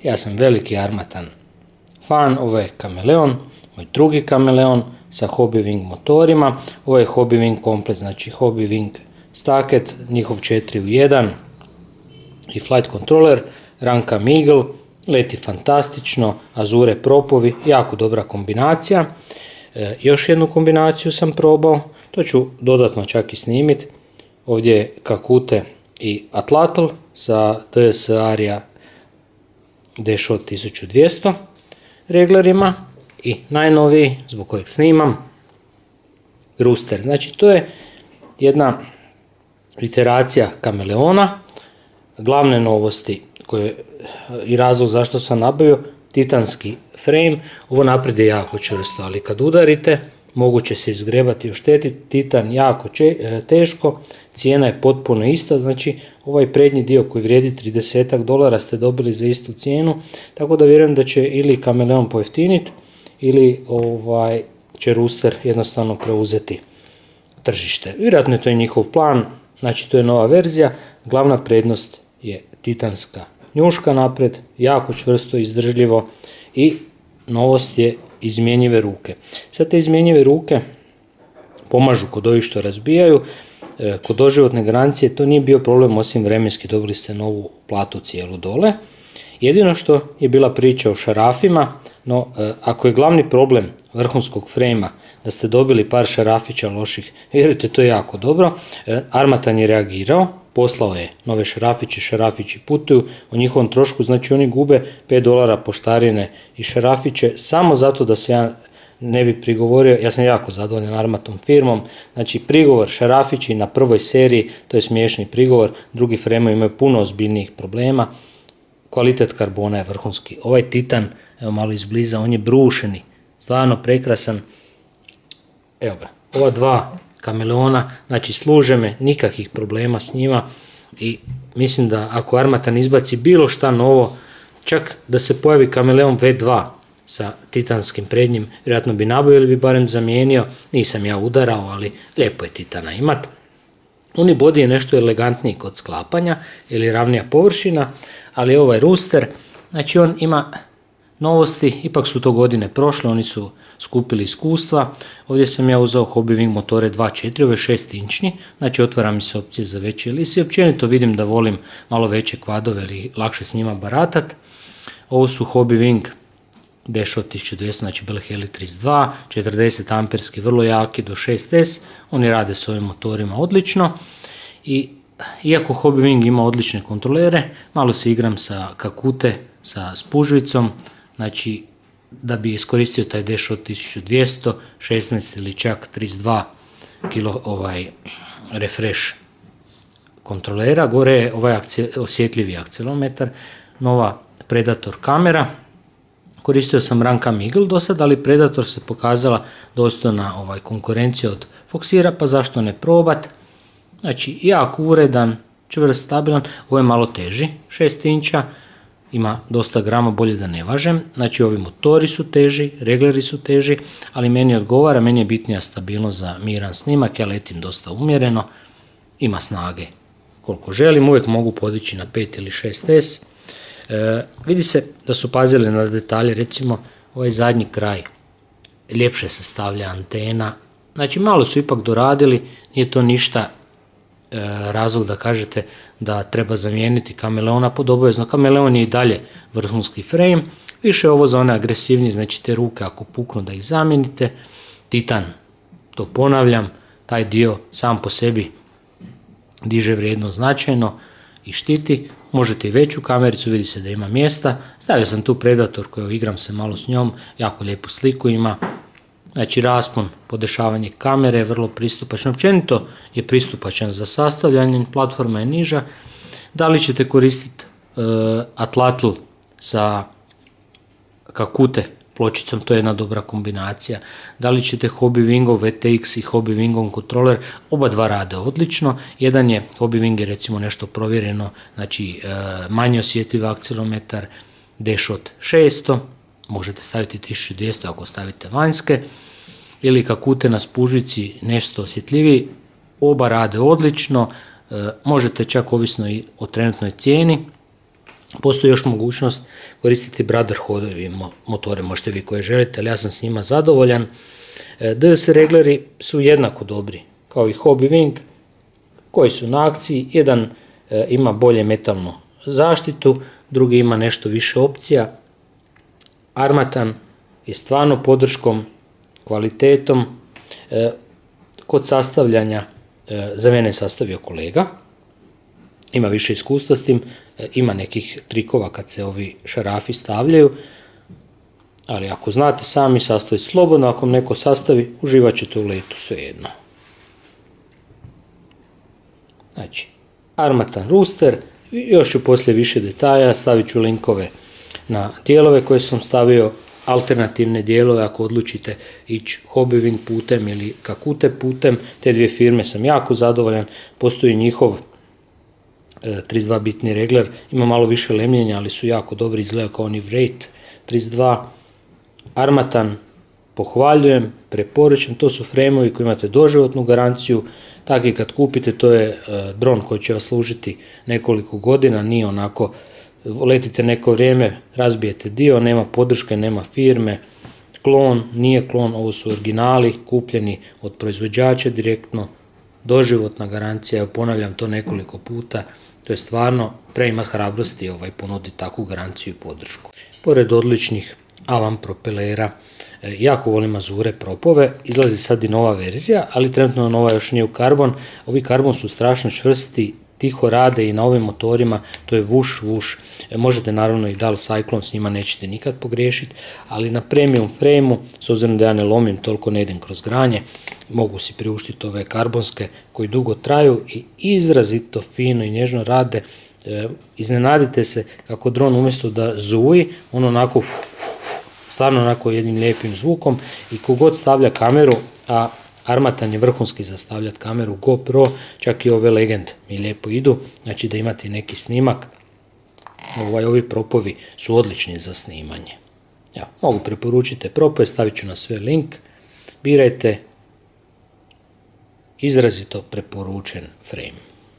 Ja sam veliki Armatan fan, ovo je Kameleon, moj drugi Kameleon sa Hobby motorima. Ovo je Hobby komplet, znači Hobby staket, njihov 4 u 1 i flight controller, Runcam Eagle, leti fantastično, azure propovi, jako dobra kombinacija. Još jednu kombinaciju sam probao, to ću dodatno čak i snimiti. Ovdje je Kakute i Atlatl sa DS Aria D-Shot 1200 reglerima i najnoviji, zbog kojeg snimam, Rooster. Znači to je jedna iteracija Kameleona. Glavne novosti koje i razlog zašto sam nabavio, titanski frame. Ovo naprijed je jako čvrsto, ali kad udarite moguće se izgrebati i oštetiti. Titan jako teško, cijena je potpuno ista, znači ovaj prednji dio koji vrijedi $30 ste dobili za istu cijenu, tako da vjerujem da će ili Kameleon pojeftiniti ili će Rooster jednostavno preuzeti tržište. Vjerojatno je to i njihov plan, znači to je nova verzija, glavna prednost je titanska njuška naprijed, jako čvrsto, izdržljivo i novost je izmjenjive ruke. Sad te izmjenjive ruke pomažu kod ovih što razbijaju, kod doživotne garancije to nije bio problem osim vremenski, dobili ste novu platu cijelu dole. Jedino što je bila priča o šarafima, no ako je glavni problem vrhunskog frejma da ste dobili par šarafića loših, vjerujte to je jako dobro, Armatan je reagirao, poslao je nove šarafiće, šarafići putuju o njihovom trošku, znači oni gube $5 poštarine i šarafiće samo zato da se ja ne bi prigovorio, ja sam jako zadovoljan Armatom firmom, znači prigovor šarafići na prvoj seriji, to je smiješni prigovor, drugi fremovi imaju puno ozbiljnijih problema, kvalitet karbona je vrhunski, ovaj Titan, evo malo izbliza, on je brušeni, stvarno prekrasan, evo ga, ova dva Kameleona, znači služe me, nikakvih problema s njima i mislim da ako Armatan izbaci bilo šta novo, čak da se pojavi Kameleon V2 sa titanskim prednjim, vjerojatno bi nabavio ili bi barem zamijenio, nisam ja udarao, ali lijepo je Titana imat. Unibody je nešto elegantniji kod sklapanja ili ravnija površina, ali ovaj Rooster, znači on ima novosti, ipak su to godine prošle, oni su skupili iskustva. Ovdje sam ja uzeo Hobby motore 2.4, ovo je 6 inčni, znači otvara mi se opcije za veće elise. Općenito vidim da volim malo veće kvadove ili lakše s njima baratat. Ovo su Hobby D-Shot 1200, znači Bell Heli 32, 40 amperski, vrlo jaki do 6S, oni rade s ovim motorima odlično. I iako Hobby ima odlične kontrolere, malo se igram sa Kakute, sa spužvicom, znači da bi iskoristio taj D-Shot 1200, 16 ili čak 32 kilo refresh kontrolera. Gore je ovaj osjetljivi akcelometar, nova Predator kamera. Koristio sam Runcam Eagle do sad, ali Predator se pokazala dostojna konkurencija od Foxira, pa zašto ne probat. Znači jako uredan, čvrst, stabilan, ovo je malo teži, 6 inča, ima dosta grama, bolje da ne važem, znači ovi motori su teži, regleri su teži, ali meni odgovara, meni je bitnija stabilnost za miran snimak, ja letim dosta umjereno, ima snage koliko želim, uvijek mogu podići na 5 ili 6S. Vidi se da su pazili na detalje, recimo ovaj zadnji kraj, ljepše se stavlja antena, znači malo su ipak doradili, nije to ništa razlog da kažete da treba zamijeniti Kameleona pod obavezno. Kameleon je i dalje vrhunski frame, više je ovo za one agresivnije, znači te ruke ako puknu da ih zamijenite. Titan, to ponavljam, taj dio sam po sebi diže vrijednost značajno i štiti. Možete i veću kamericu, vidi se da ima mjesta. Stavio sam tu Predator koju igram se malo s njom, jako lijepu sliku ima. Znači raspon, podešavanje kamere je vrlo pristupačan, općenito je pristupačan za sastavljanje, platforma je niža. Da li ćete koristiti Atlatl sa Kakute pločicom, to je jedna dobra kombinacija. Da li ćete Hobby VTX i Hobby kontroler, oba dva rade odlično. Jedan je Hobby recimo nešto provjereno, znači manje osjetljiv akcelometar, D-Shot 600, možete staviti 1200 ako stavite vanjske, ili Kakute na spužvici nešto osjetljiviji, oba rade odlično, možete čak ovisno i o trenutnoj cijeni Postoji još mogućnost koristiti Brotherhoodove motore, možete vi koje želite, ali ja sam s njima zadovoljan. DS regleri su jednako dobri kao i Hobby Wing koji su na akciji. Jedan ima bolje metalnu zaštitu, drugi ima nešto više opcija. Armatan je stvarno podrškom, kvalitetom. Kod sastavljanja za mene je sastavio kolega, ima više iskustva s tim, ima nekih trikova kad se ovi šarafi stavljaju, ali ako znate sami sastaviti slobodno, ako neko sastavi, uživat ćete u letu svejedno. Znači, Armatan Rooster, još ću poslije više detalja, stavit ću linkove na dijelove koje sam stavio, alternativne dijelove ako odlučite ići Hobby Wing putem ili Kakute putem. Te dvije firme sam jako zadovoljan, postoji njihov 32 bitni regler, ima malo više lemljenja, ali su jako dobri, izgleda kao oni Wraith 32. Armatan pohvaljujem, preporučujem, to su fremovi koji imate doživotnu garanciju, takvi kad kupite, to je dron koji će vas služiti nekoliko godina, nije onako, letite neko vrijeme, razbijete dio, nema podrške, nema firme, klon, nije klon, ovo su originali, kupljeni od proizvođača direktno, doživotna garancija, evo ponavljam to nekoliko puta, to je stvarno, treba imati hrabrosti ponuditi takvu garanciju i podršku. Pored odličnih Avan propelera, jako volim Azure propove, izlazi sad i nova verzija, ali trenutno nova još nije u karbon. Ovi karbon su strašno čvrsti, tiho rade i na ovim motorima, to je vuš. Možete naravno i Dal Cyclone, s njima nećete nikad pogriješiti, ali na premium frame-u, s obzirom da ja ne lomim, toliko ne idem kroz granje, mogu si priuštiti ove karbonske koji dugo traju i izrazito fino i nježno rade. Iznenadite se kako dron umjesto da zuji, on onako stvarno onako jednim lijepim zvukom i kogod stavlja kameru, a Armatan je vrhunski za stavljati kameru, GoPro, čak i ove Legend mi lijepo idu, znači da imate neki snimak. Ovi propovi su odlični za snimanje. Ja, mogu preporučiti propove, stavit ću na sve link, birajte, izrazito preporučen frame.